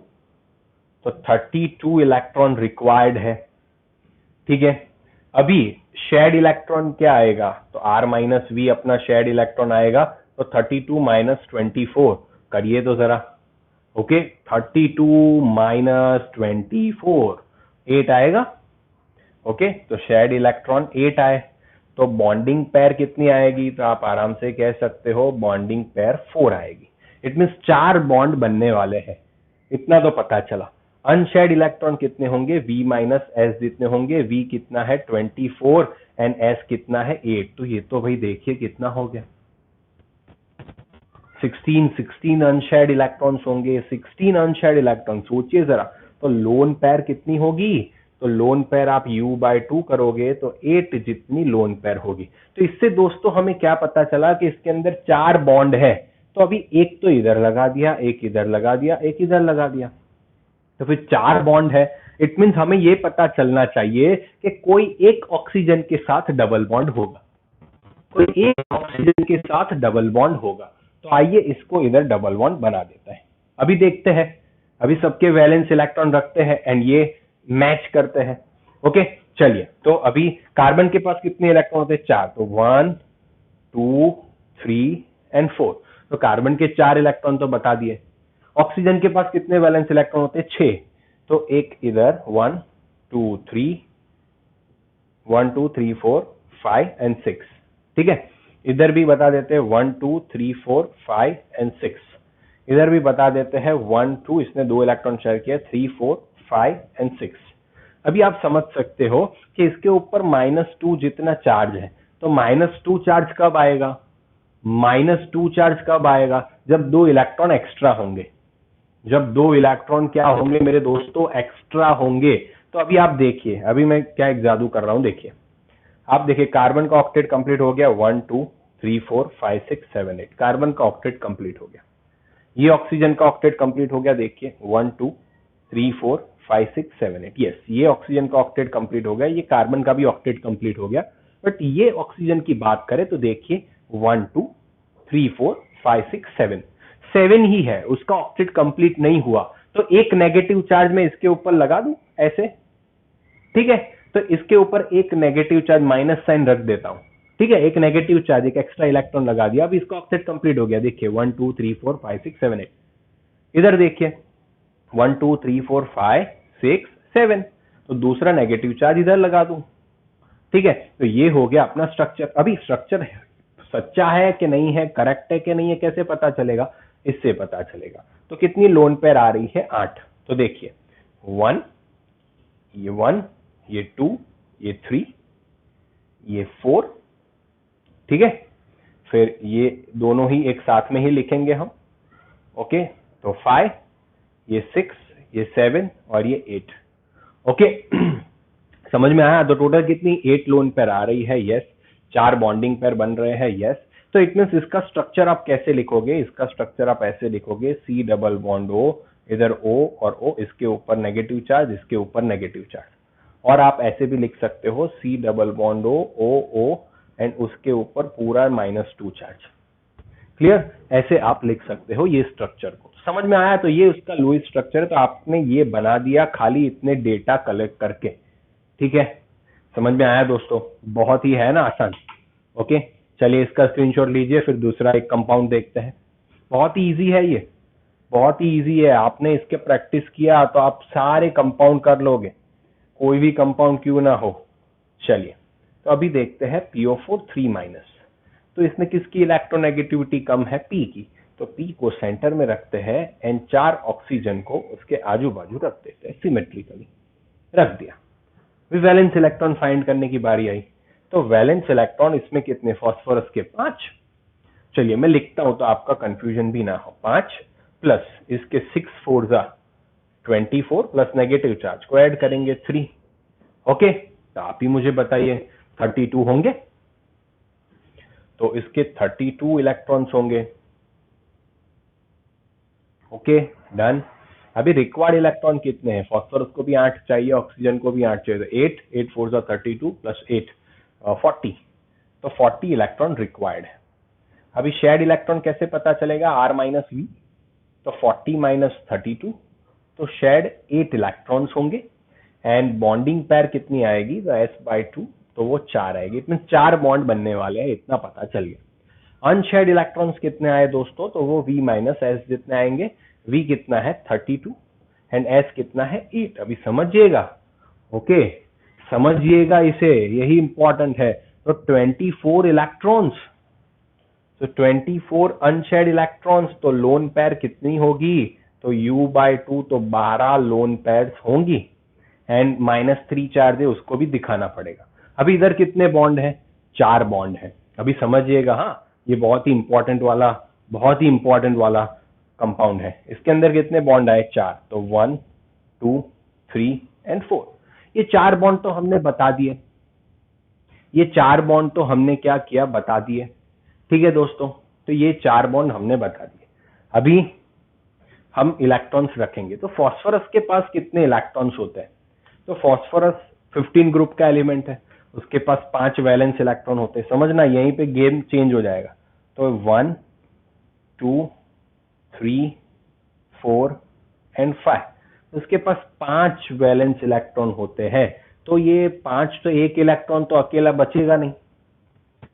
तो 32 इलेक्ट्रॉन रिक्वायर्ड है। ठीक है, अभी शेयर्ड इलेक्ट्रॉन क्या आएगा? तो R माइनस वी अपना शेयर्ड इलेक्ट्रॉन आएगा, तो 32 माइनस 24 करिए तो जरा। ओके, 32 माइनस 24 8 आएगा। ओके, तो शेयर्ड इलेक्ट्रॉन 8 आए, तो बॉन्डिंग पेयर कितनी आएगी? तो आप आराम से कह सकते हो बॉन्डिंग पेयर 4 आएगी। इट मीन्स 4 बॉन्ड बनने वाले हैं, इतना तो पता चला। अनशेयर्ड इलेक्ट्रॉन कितने होंगे? V माइनस एस जितने होंगे। V कितना है? 24 एंड S कितना है? 8। तो ये तो भाई देखिए कितना हो गया, 16 अनशेयर्ड इलेक्ट्रॉन्स होंगे। 16 अनशेयर्ड इलेक्ट्रॉन, सोचिए जरा, तो लोन पेयर कितनी होगी? तो लोन पेयर आप U/2 करोगे तो 8 जितनी लोन पेयर होगी। तो इससे दोस्तों हमें क्या पता चला कि इसके अंदर 4 बॉन्ड है, तो अभी एक तो इधर लगा दिया, एक इधर लगा दिया, एक इधर लगा दिया, तो फिर 4 बॉन्ड है। इट मीन्स हमें यह पता चलना चाहिए कि कोई एक ऑक्सीजन के साथ डबल बॉन्ड होगा, कोई एक ऑक्सीजन के साथ डबल बॉन्ड होगा। तो आइए इसको इधर डबल बॉन्ड बना देता है। अभी देखते हैं, अभी सबके वैलेंस इलेक्ट्रॉन रखते हैं एंड ये मैच करते हैं। ओके, चलिए, तो अभी कार्बन के पास कितने इलेक्ट्रॉन होते हैं? 4, तो 1 2 3 एंड 4, तो कार्बन के 4 इलेक्ट्रॉन तो बता दिए। ऑक्सीजन के पास कितने वैलेंस इलेक्ट्रॉन होते हैं? 6, तो एक इधर 1 2 3 1 2 3 4 5 एंड 6। ठीक है, इधर भी बता देते हैं 1 2 3 4 5 एंड 6, इधर भी बता देते हैं 1 2, इसने 2 इलेक्ट्रॉन शेयर किया, 3 4 5 एंड 6। अभी आप समझ सकते हो कि इसके ऊपर -2 जितना चार्ज है, तो -2 चार्ज कब आएगा? -2 चार्ज कब आएगा? जब 2 इलेक्ट्रॉन एक्स्ट्रा होंगे, जब 2 इलेक्ट्रॉन क्या होंगे मेरे दोस्तों? एक्स्ट्रा होंगे। तो अभी आप देखिए, अभी मैं क्या एक जादू कर रहा हूं, देखिए, आप देखिए, कार्बन का ऑक्टेट कंप्लीट हो गया, 1 2 3 4 5 6 7 8, कार्बन का ऑक्टेट कंप्लीट हो गया। ये ऑक्सीजन का ऑक्टेट कंप्लीट हो गया, देखिए 1 2 3 4 5 6 7 8, यस, ये ऑक्सीजन का ऑक्टेट कंप्लीट हो गया। ये कार्बन का भी ऑक्टेट कंप्लीट हो गया, बट ये ऑक्सीजन की बात करें तो देखिए 1 2 3 4 5 6 7, 7 ही है, उसका ऑक्टेट कंप्लीट नहीं हुआ, तो एक नेगेटिव चार्ज मैं इसके ऊपर लगा दूं ऐसे। ठीक है, तो इसके ऊपर एक नेगेटिव चार्ज माइनस साइन रख देता हूं। ठीक है, एक नेगेटिव चार्ज, एक एक्स्ट्रा इलेक्ट्रॉन लगा दिया। अब इसका ऑक्टेट कंप्लीट हो गया, देखिए 1 2 3 4 5 6 7 8, इधर देखिए 1 2 3 4 5 6 7, तो दूसरा नेगेटिव चार्ज इधर लगा दूं। ठीक है, तो ये हो गया अपना स्ट्रक्चर। अभी स्ट्रक्चर सच्चा है कि नहीं है, करेक्ट है कि नहीं है, कैसे पता चलेगा? इससे पता चलेगा। तो कितनी लोन पेयर आ रही है? 8। तो देखिए 1, ये 1, ये 2, ये 3, ये 4, ठीक है, फिर ये दोनों ही एक साथ में ही लिखेंगे हम। ओके, तो 5, ये 6, ये 7 और ये 8। ओके, समझ में आया? तो टोटल कितनी? 8 लोन पेयर आ रही है, यस। 4 बॉन्डिंग पेयर बन रहे हैं, यस। तो इट मीन्स इसका स्ट्रक्चर आप कैसे लिखोगे? इसका स्ट्रक्चर आप ऐसे लिखोगे, C डबल बॉन्ड O, इधर O और O, इसके ऊपर नेगेटिव चार्ज, इसके ऊपर नेगेटिव चार्ज। और आप ऐसे भी लिख सकते हो C double bond O O O and उसके ऊपर पूरा -2 चार्ज। क्लियर? ऐसे आप लिख सकते हो ये स्ट्रक्चर को। समझ में आया? तो ये उसका लुईस स्ट्रक्चर है, तो आपने ये बना दिया खाली इतने डेटा कलेक्ट करके। ठीक है, समझ में आया दोस्तों? बहुत ही है ना आसान। ओके, चलिए इसका स्क्रीनशॉट लीजिए, फिर दूसरा एक कंपाउंड देखते हैं। बहुत ही इजी है ये, बहुत ही इजी है। आपने इसके प्रैक्टिस किया तो आप सारे कंपाउंड कर लोगे, कोई भी कंपाउंड क्यों ना हो। चलिए, तो अभी देखते हैं PO4 3-, तो इसमें किसकी इलेक्ट्रोनेगेटिविटी कम है? P की। तो P को सेंटर में रखते हैं एंड 4 ऑक्सीजन को उसके आजू बाजू रख देते हैं, सिमेट्रिकली रख दिया। फिर वैलेंस इलेक्ट्रॉन फाइंड करने की बारी आई, तो वैलेंस इलेक्ट्रॉन इसमें कितने, फास्फोरस के 5। चलिए मैं लिखता हूं तो आपका कंफ्यूजन भी ना हो, 5 प्लस इसके 6 4 24 प्लस नेगेटिव चार्ज को ऐड करेंगे 3। ओके, तो आप ही मुझे बताइए 32 होंगे, तो इसके 32 इलेक्ट्रॉन्स होंगे। Okay done. अभी रिक्वायर्ड इलेक्ट्रॉन कितने हैं, फास्फोरस को भी 8 चाहिए, ऑक्सीजन को भी 8 चाहिए, तो 8 8 4 32 प्लस 8 40, तो 40 इलेक्ट्रॉन रिक्वायर्ड है। अभी शेयर्ड इलेक्ट्रॉन कैसे पता चलेगा, R माइनस वी, तो 40 माइनस 32, तो शेयर्ड 8 इलेक्ट्रॉन्स होंगे एंड बॉन्डिंग पेयर कितनी आएगी, तो s/2, तो वो 4 आएगी। इतने 4 बॉन्ड बनने वाले हैं, इतना पता चल गया। अनशेयर्ड इलेक्ट्रॉन्स कितने आए दोस्तों, तो वो V माइनस एस जितने आएंगे। V कितना है 32 एंड S कितना है 8। अभी समझिएगा, ओके समझिएगा इसे, यही इंपॉर्टेंट है। तो 24 इलेक्ट्रॉन्स, तो 24 अनशेयर्ड इलेक्ट्रॉन्स, तो लोन पेयर कितनी होगी, तो U/2, तो 12 लोन पेयर्स होंगी एंड -3 चार्ज है, उसको भी दिखाना पड़ेगा। अभी इधर कितने बॉन्ड है, 4 बॉन्ड है। अभी समझिएगा, हाँ ये बहुत ही इंपॉर्टेंट वाला कंपाउंड है। इसके अंदर कितने बॉन्ड आए, 4, तो 1 2 3 एंड 4। ये 4 बॉन्ड तो हमने बता दिए, ये 4 बॉन्ड तो हमने क्या किया, बता दिए। ठीक है दोस्तों, तो ये 4 बॉन्ड हमने बता दिए। अभी हम इलेक्ट्रॉन्स रखेंगे, तो फास्फोरस के पास कितने इलेक्ट्रॉन्स होते हैं, तो फास्फोरस 15 ग्रुप का एलिमेंट है, उसके पास 5 वैलेंस इलेक्ट्रॉन होते हैं। समझना, यहीं पे गेम चेंज हो जाएगा। तो 1 2 3 4 एंड 5, उसके पास 5 वैलेंस इलेक्ट्रॉन होते हैं। तो ये 5, तो एक इलेक्ट्रॉन तो अकेला बचेगा नहीं,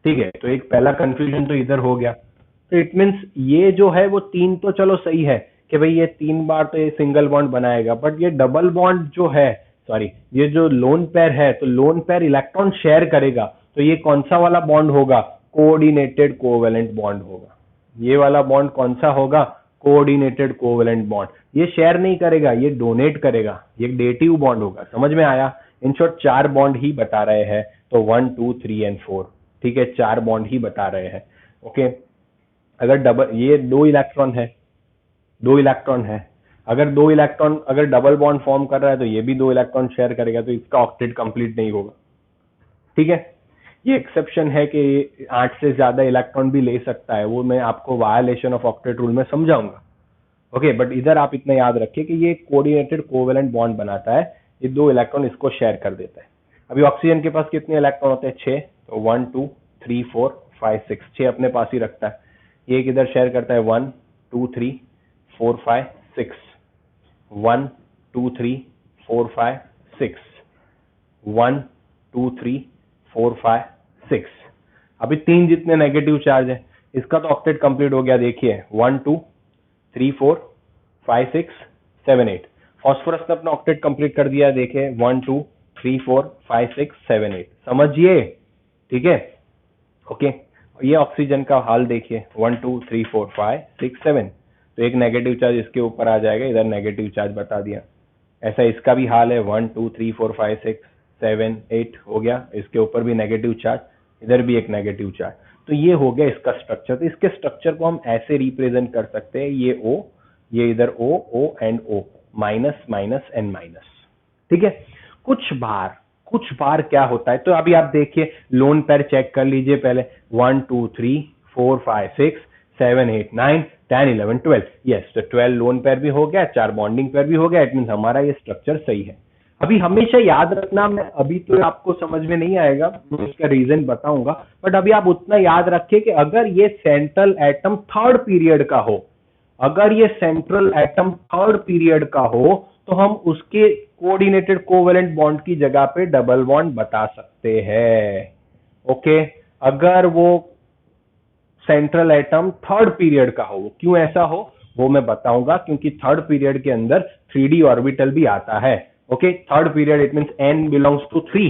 ठीक है। तो एक पहला कंफ्यूजन तो इधर हो गया। तो इट मीन्स ये जो है वो 3 तो चलो सही है कि भाई ये 3 बार तो ये सिंगल बॉन्ड बनाएगा, बट ये डबल बॉन्ड जो है, सॉरी ये जो लोन पेयर है, तो लोन पेयर इलेक्ट्रॉन शेयर करेगा, तो ये कौन सा वाला बॉन्ड होगा, कोऑर्डिनेटेड कोवेलेंट बॉन्ड होगा। ये वाला बॉन्ड कौन सा होगा, कोऑर्डिनेटेड कोवेलेंट बॉन्ड। ये शेयर नहीं करेगा, ये डोनेट करेगा, ये डेटिव बॉन्ड होगा। समझ में आया। इन शॉर्ट 4 बॉन्ड ही बता रहे हैं, तो 1 2 3 एंड 4, ठीक है, 4 बॉन्ड ही बता रहे हैं। ओके, अगर डबल, ये 2 इलेक्ट्रॉन है, 2 इलेक्ट्रॉन है, अगर 2 इलेक्ट्रॉन अगर डबल बॉन्ड फॉर्म कर रहा है, तो ये भी 2 इलेक्ट्रॉन शेयर करेगा, तो इसका ऑक्टेट कंप्लीट नहीं होगा। ठीक है, ये एक्सेप्शन है कि 8 से ज्यादा इलेक्ट्रॉन भी ले सकता है, वो मैं आपको वायलेशन ऑफ ऑक्टेट रूल में समझाऊंगा। ओके, बट इधर आप इतना याद रखिए कि ये कोऑर्डिनेटेड कोवेलेंट बॉन्ड बनाता है, ये 2 इलेक्ट्रॉन इसको शेयर कर देता है। अभी ऑक्सीजन के पास कितने इलेक्ट्रॉन होते हैं, 6, तो 1 2 3 4 5 6, 6 अपने पास ही रखता है। ये किधर शेयर करता है, 1 2 3 4 5 6, 1 2 3 4 5 6, 1 2 3 4 5 6। अभी 3 जितने नेगेटिव चार्ज है, इसका तो ऑक्टेट कंप्लीट हो गया। देखिए 1 2 3 4 5 6 7 8, फास्फोरस ने अपना ऑक्टेट कंप्लीट कर दिया। देखिए 1 2 3 4 5 6 7 8, समझिए, ठीक है। ओके, ये ऑक्सीजन का हाल देखिए, 1 2 3 4 5 6 7, तो एक नेगेटिव चार्ज इसके ऊपर आ जाएगा, इधर नेगेटिव चार्ज बता दिया। ऐसा इसका भी हाल है, 1 2 3 4 5 6 7 8 हो गया, इसके ऊपर भी नेगेटिव चार्ज, इधर भी एक नेगेटिव चार्ज। तो ये हो गया इसका स्ट्रक्चर। तो इसके स्ट्रक्चर को हम ऐसे रिप्रेजेंट कर सकते हैं, ये O, ये इधर O O and O, minus minus and minus, ठीक है। कुछ बार क्या होता है, तो अभी आप देखिए लोन पेयर चेक कर लीजिए पहले, 1 2 3 4 5 6 7 8 9 10 11 12, यस, तो 12 लोन पेयर भी हो गया, 4 बॉन्डिंग पेयर भी हो गया। इट मीन हमारा ये स्ट्रक्चर सही है। अभी हमेशा याद रखना, मैं अभी तो आपको समझ में नहीं आएगा, मैं इसका रीजन बताऊंगा, बट अभी आप उतना याद रखिए कि अगर ये सेंट्रल एटम थर्ड पीरियड का हो, अगर ये सेंट्रल एटम थर्ड पीरियड का हो, तो हम उसके कोऑर्डिनेटेड कोवेलेंट बॉन्ड की जगह पे डबल बॉन्ड बता सकते हैं। ओके, अगर वो सेंट्रल एटम थर्ड पीरियड का हो, क्यों ऐसा हो वो मैं बताऊंगा, क्योंकि थर्ड पीरियड के अंदर 3d ऑर्बिटल भी आता है। Okay, third period it means n belongs to 3,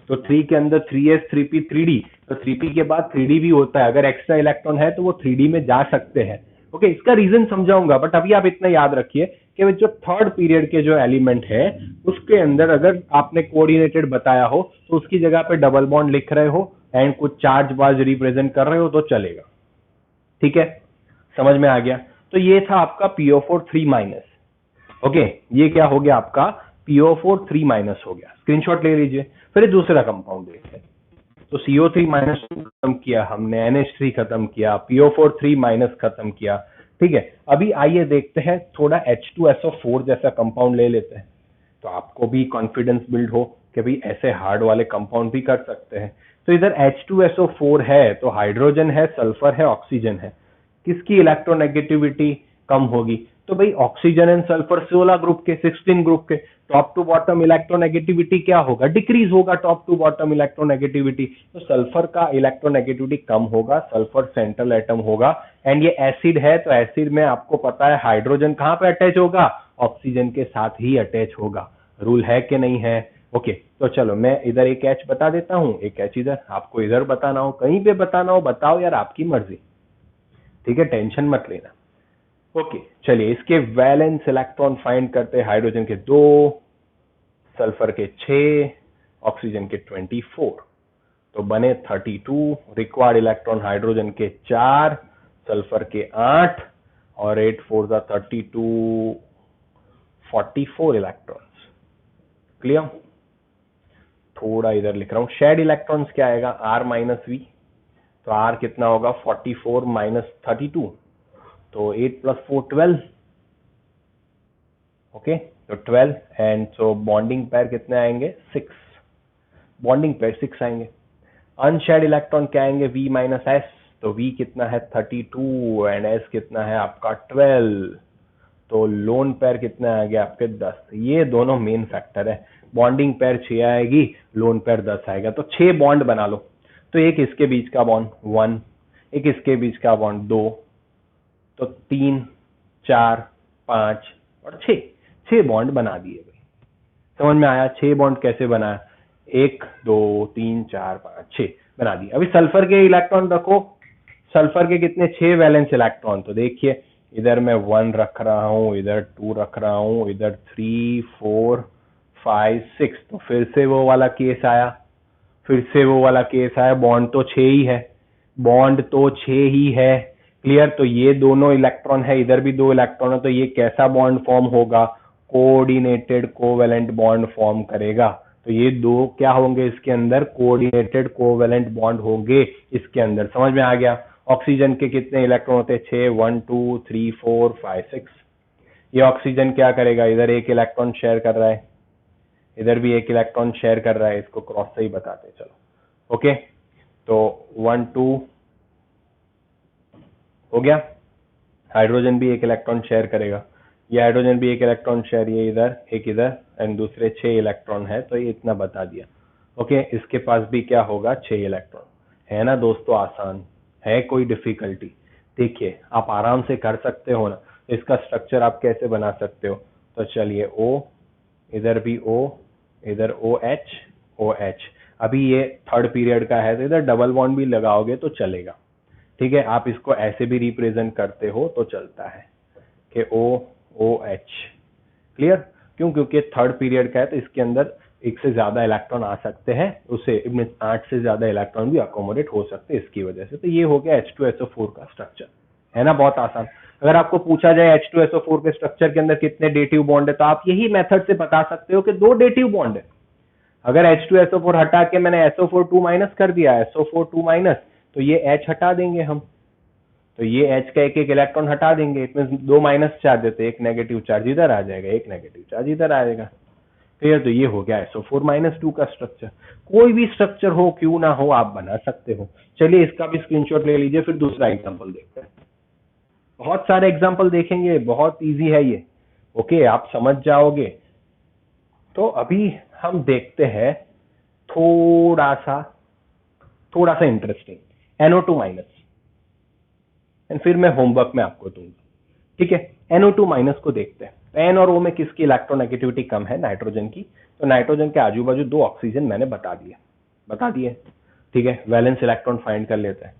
तो 3 के अंदर 3s 3p 3d, तो 3p के बाद 3d भी होता है। अगर एक्स्ट्रा इलेक्ट्रॉन है तो वो 3d में जा सकते हैं, ओके, इसका रीजन समझाऊंगा, बट अभी आप इतना याद रखिए कि जो थर्ड पीरियड के जो एलिमेंट है उसके अंदर अगर आपने कोऑर्डिनेटेड बताया हो तो उसकी जगह पे डबल बॉन्ड लिख रहे हो एंड कुछ चार्ज वार्ज रिप्रेजेंट कर रहे हो तो चलेगा। ठीक है, समझ में आ गया। तो ये था आपका PO4 3 माइनस। ओके, ये क्या हो गया आपका PO4 3 माइनस हो गया, स्क्रीनशॉट ले लीजिए। फिर दूसरा कंपाउंड देखते हैं। तो CO3 माइनस खत्म किया हमने, NH3 खत्म किया, PO4 3 माइनस खत्म किया। ठीक है, अभी आइए देखते हैं थोड़ा H2SO4 जैसा कंपाउंड ले लेते हैं, तो आपको भी कॉन्फिडेंस बिल्ड हो कि भाई ऐसे हार्ड वाले कंपाउंड भी कर सकते हैं। तो इधर H2SO4 है तो हाइड्रोजन है, सल्फर है, ऑक्सीजन है। किसकी इलेक्ट्रोनेगेटिविटी कम होगी? तो भाई ऑक्सीजन एंड सल्फर 16 ग्रुप के, 16 ग्रुप के, टॉप टू बॉटम इलेक्ट्रोनेगेटिविटी क्या होगा? डिक्रीज होगा टॉप टू बॉटम इलेक्ट्रोनेगेटिविटी। तो सल्फर का इलेक्ट्रोनेगेटिविटी कम होगा, सल्फर सेंट्रल एटम होगा। एंड ये एसिड है तो एसिड में आपको पता है हाइड्रोजन कहां पे अटैच होगा? ऑक्सीजन के साथ ही अटैच होगा। रूल है कि नहीं है? ओके, तो चलो मैं इधर एक एच बता देता हूं, एक एच इधर, आपको इधर बताना हो, कहीं पे बताना हो बताओ यार, आपकी मर्जी। ठीक है, टेंशन मत लेना। ओके, चलिए इसके वैलेंस इलेक्ट्रॉन फाइंड करते हैं। हाइड्रोजन के 2, सल्फर के 6, ऑक्सीजन के 24, तो बने 32। रिक्वायर्ड इलेक्ट्रॉन हाइड्रोजन के 4, सल्फर के 8 और 8 4 द 32, 44 इलेक्ट्रॉन्स। क्लियर? थोड़ा इधर लिख रहा हूं, शेड इलेक्ट्रॉन्स क्या आएगा? R minus V. तो R कितना होगा? 44 माइनस 32, तो 8 प्लस 4 12। ओके, तो 12 एंड सो बॉन्डिंग पेयर कितने आएंगे? 6। बॉन्डिंग पेयर 6 आएंगे। अनशेड इलेक्ट्रॉन क्या आएंगे? V minus S. तो V कितना है? 32 एंड S कितना है आपका? 12। तो लोन पेयर कितना आ गया आपके? 10। ये दोनों मेन फैक्टर है। बॉन्डिंग पेयर 6 आएगी, लोन पेयर 10 आएगा। तो 6 बॉन्ड बना लो। तो एक इसके बीच का बॉन्ड 1, एक इसके बीच का बॉन्ड 2, तो 3 4 5 और 6, 6 बॉन्ड बना दिए भाई। समझ में आया 6 बॉन्ड कैसे बनाया? 1 2 3 4 5 6 बना दिए। अभी सल्फर के इलेक्ट्रॉन रखो। सल्फर के कितने? 6 वैलेंस इलेक्ट्रॉन। तो देखिए इधर मैं 1 रख रहा हूं, इधर 2 रख रहा हूं, इधर 3 4 5 6। तो फिर से वो वाला केस आया, फिर से वो वाला केस आया। बॉन्ड तो 6 ही है, बॉन्ड तो 6 ही है। क्लियर? तो ये दोनों इलेक्ट्रॉन है, इधर भी 2 इलेक्ट्रॉन है, तो ये कैसा बॉन्ड फॉर्म होगा? कोऑर्डिनेटेड कोवेलेंट बॉन्ड फॉर्म करेगा। तो ये दो क्या होंगे इसके अंदर? कोऑर्डिनेटेड कोवेलेंट बॉन्ड होंगे इसके अंदर। समझ में आ गया? ऑक्सीजन के कितने इलेक्ट्रॉन होते हैं? 6 1 2 3 4 5 6। ये ऑक्सीजन क्या करेगा? इधर एक इलेक्ट्रॉन शेयर कर रहा है, इधर भी एक इलेक्ट्रॉन शेयर कर रहा है, इसको क्रॉस से ही बताते हैं चलो। ओके, तो 1 2 हो गया। हाइड्रोजन भी एक इलेक्ट्रॉन शेयर करेगा, ये हाइड्रोजन भी एक इलेक्ट्रॉन शेयर, ये इधर एक इधर एंड दूसरे 6 इलेक्ट्रॉन है। तो ये इतना बता दिया। ओके, इसके पास भी क्या होगा? 6 इलेक्ट्रॉन। है ना दोस्तों? आसान है? कोई डिफिकल्टी? देखिए आप आराम से कर सकते हो ना। तो इसका स्ट्रक्चर आप कैसे बना सकते हो? तो चलिए O, इधर भी O, इधर OH OH। अभी ये थर्ड पीरियड का है तो इधर डबल बॉन्ड भी लगाओगे तो चलेगा। ठीक है, आप इसको ऐसे भी रिप्रेजेंट करते हो तो चलता है कि OOH। क्लियर? क्यों? क्योंकि थर्ड पीरियड का है तो इसके अंदर एक से ज्यादा इलेक्ट्रॉन आ सकते हैं, उससे 8 से ज्यादा इलेक्ट्रॉन भी अकोमोडेट हो सकते हैं इसकी वजह से। तो ये हो गया H2SO4 का स्ट्रक्चर। है ना? बहुत आसान। अगर आपको पूछा जाए H2SO4 के स्ट्रक्चर के अंदर कितने डेटिव बॉन्ड है, तो आप यही मेथड से बता सकते हो कि 2 डेटिव बॉन्ड है। अगर H2SO4 हटा के मैंने SO4 2 माइनस कर दिया, SO4 2 माइनस, तो ये H हटा देंगे हम, तो ये H का एक एक इलेक्ट्रॉन हटा देंगे। इसमें 2 माइनस चार्ज देते, एक नेगेटिव चार्ज इधर आ जाएगा, एक नेगेटिव चार्ज इधर आएगा। क्लियर? तो ये हो गया SO4 माइनस 2 का स्ट्रक्चर। कोई भी स्ट्रक्चर हो क्यों ना हो आप बना सकते हो। चलिए इसका भी स्क्रीनशॉट ले लीजिए, फिर दूसरा एग्जांपल देखते हैं। बहुत सारे एग्जांपल देखेंगे, बहुत इजी है ये। ओके, आप समझ जाओगे। तो अभी हम देखते हैं थोड़ा सा इंटरेस्टिंग, NO2 माइनस, एंड फिर मैं होमवर्क में आपको दूंगा। ठीक है, NO2 माइनस को देखते हैं। N और O में किसकी इलेक्ट्रोनेगेटिविटी कम है? नाइट्रोजन की। तो नाइट्रोजन के आजू बाजू 2 ऑक्सीजन मैंने बता दिए। ठीक है, वैलेंस इलेक्ट्रॉन फाइंड कर लेते हैं।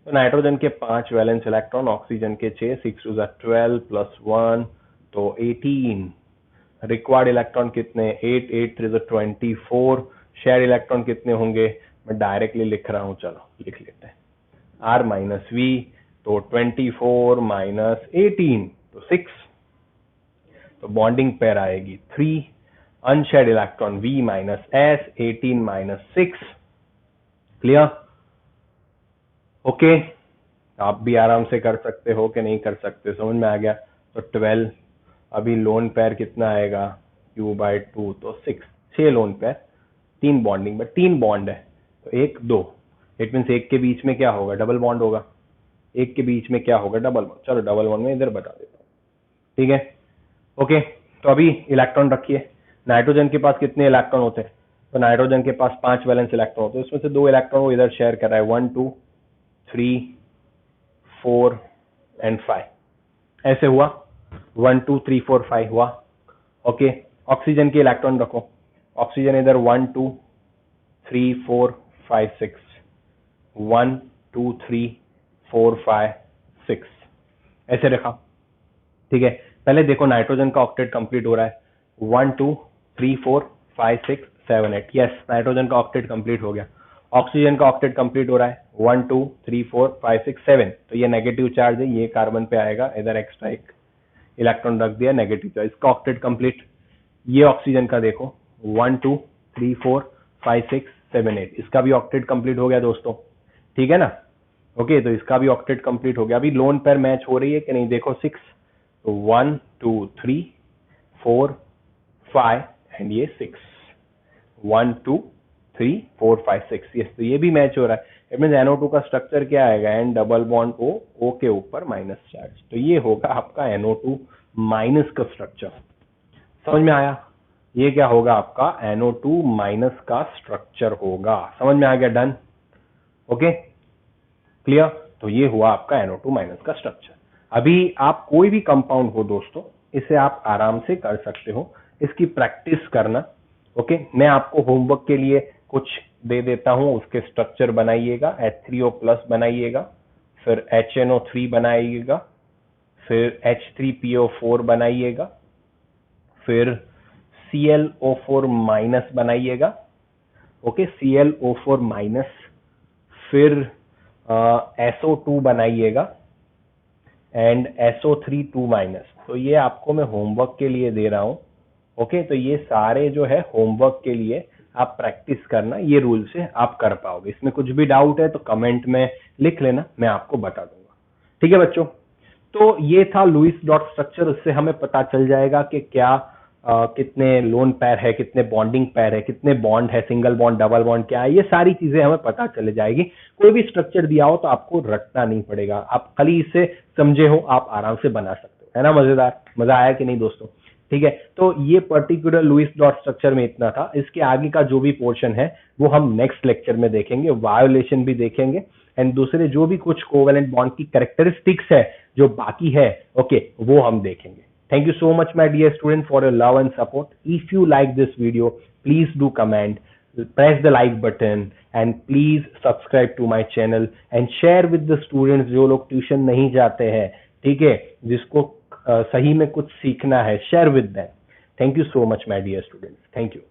तो नाइट्रोजन के 5 वैलेंस इलेक्ट्रॉन, ऑक्सीजन के 6, 6 टू 12 प्लस 1 तो 18। रिक्वायर्ड इलेक्ट्रॉन कितने, 8, 8 3 24। शेयर इलेक्ट्रॉन कितने होंगे, मैं डायरेक्टली लिख रहा हूं, चलो लिख लेते हैं, R माइनस V तो 24 माइनस 18 तो 6, तो बॉन्डिंग पेयर आएगी 3। Unshared electron V minus S, 18 minus 6। Clear? Okay, आप भी आराम से कर सकते हो कि नहीं कर सकते, समझ में आ गया? तो 12, अभी लोन पेयर कितना आएगा, Q/2 तो 6 लोन पेयर, 3 बॉन्डिंग में 3 बॉन्ड है तो 1 2, इट मीन्स एक के बीच में क्या होगा, डबल बॉन्ड होगा, एक के बीच में क्या होगा, डबल बॉन्ड। चलो डबल बॉन्ड में इधर बता देता हूँ, ठीक है? ओके, तो अभी इलेक्ट्रॉन रखिए, नाइट्रोजन के पास कितने इलेक्ट्रॉन होते हैं, तो नाइट्रोजन के पास 5 वैलेंस इलेक्ट्रॉन होते हैं, उसमें से 2 इलेक्ट्रॉन वो इधर शेयर कर रहा है, 1 2 3 4 एंड 5, ऐसे हुआ, 1 2 3 4 5 हुआ। ओके, ऑक्सीजन के इलेक्ट्रॉन रखो, ऑक्सीजन इधर 1 2 3 4 5 6, 1 2 3 4 5 6, ऐसे रखा, ठीक है? पहले देखो नाइट्रोजन का ऑक्टेट कंप्लीट हो रहा है, 1 2 3 4 5 6 7 8, यस नाइट्रोजन का ऑक्टेट कंप्लीट हो गया। ऑक्सीजन का ऑक्टेट कंप्लीट हो रहा है, 1 2 3 4 5 6 7, तो ये नेगेटिव चार्ज है, ये कार्बन पे आएगा, इधर एक्स्ट्रा एक इलेक्ट्रॉन रख दिया, नेगेटिव चार्ज, इसका ऑक्टेट कंप्लीट। ये ऑक्सीजन का देखो, 1 2 3 4 5 6 7 8, इसका भी ऑक्टेट कंप्लीट हो गया दोस्तों, ठीक है ना? ओके, तो इसका भी ऑक्टेट कंप्लीट हो गया। अभी लोन पेयर मैच हो रही है कि नहीं, देखो 6, तो 1 2 3 4 5 एंड ये 6, 1 2 3 4 5 6, यस, तो ये भी मैच हो रहा है। इट मीन NO2 का स्ट्रक्चर क्या आएगा, एन डबल बॉन्ड O के ऊपर माइनस चार्ज, तो ये होगा आपका NO2 माइनस का स्ट्रक्चर। समझ में आया? ये क्या होगा आपका NO2 माइनस का स्ट्रक्चर होगा, समझ में आ गया? डन? Okay, clear? तो ये हुआ आपका NO2 माइनस का स्ट्रक्चर। अभी आप कोई भी कंपाउंड हो दोस्तों, इसे आप आराम से कर सकते हो, इसकी प्रैक्टिस करना। ओके, मैं आपको होमवर्क के लिए कुछ दे देता हूं, उसके स्ट्रक्चर बनाइएगा, H3O प्लस बनाइएगा, फिर HNO3 बनाइएगा, फिर H3PO4 बनाइएगा, फिर ClO4 माइनस बनाइएगा, ओके ClO4 माइनस, फिर SO2 बनाइएगा एंड SO3 2 माइनस। तो ये आपको मैं होमवर्क के लिए दे रहा हूं, ओके? तो ये सारे जो है होमवर्क के लिए आप प्रैक्टिस करना, ये रूल से आप कर पाओगे। इसमें कुछ भी डाउट है तो कमेंट में लिख लेना, मैं आपको बता दूंगा, ठीक है बच्चों? तो ये था लुईस डॉट स्ट्रक्चर, उससे हमें पता चल जाएगा कि क्या कितने लोन पेयर है, कितने बॉन्डिंग पेयर है, कितने बॉन्ड है, सिंगल बॉन्ड, डबल बॉन्ड क्या है, ये सारी चीजें हमें पता चल जाएगी। कोई भी स्ट्रक्चर दिया हो तो आपको रटना नहीं पड़ेगा, आप खाली इसे समझे हो, आप आराम से बना सकते हो, है ना? मजेदार, मजा आया कि नहीं दोस्तों? ठीक है, तो ये पर्टिकुलर लुईस डॉट स्ट्रक्चर में इतना था। इसके आगे का जो भी पोर्शन है वो हम नेक्स्ट लेक्चर में देखेंगे, वायोलेशन भी देखेंगे एंड दूसरे जो भी कुछ कोवेलेंट बॉन्ड की कैरेक्टरिस्टिक्स है जो बाकी है, ओके, वो हम देखेंगे। Thank you so much my dear student for your love and support. If you like this video, please do comment, press the like button and please subscribe to my channel and share with the students जो लोग tuition नहीं जाते हैं, ठीक है, जिसको सही में कुछ सीखना है, share with them. Thank you so much my dear students. Thank you.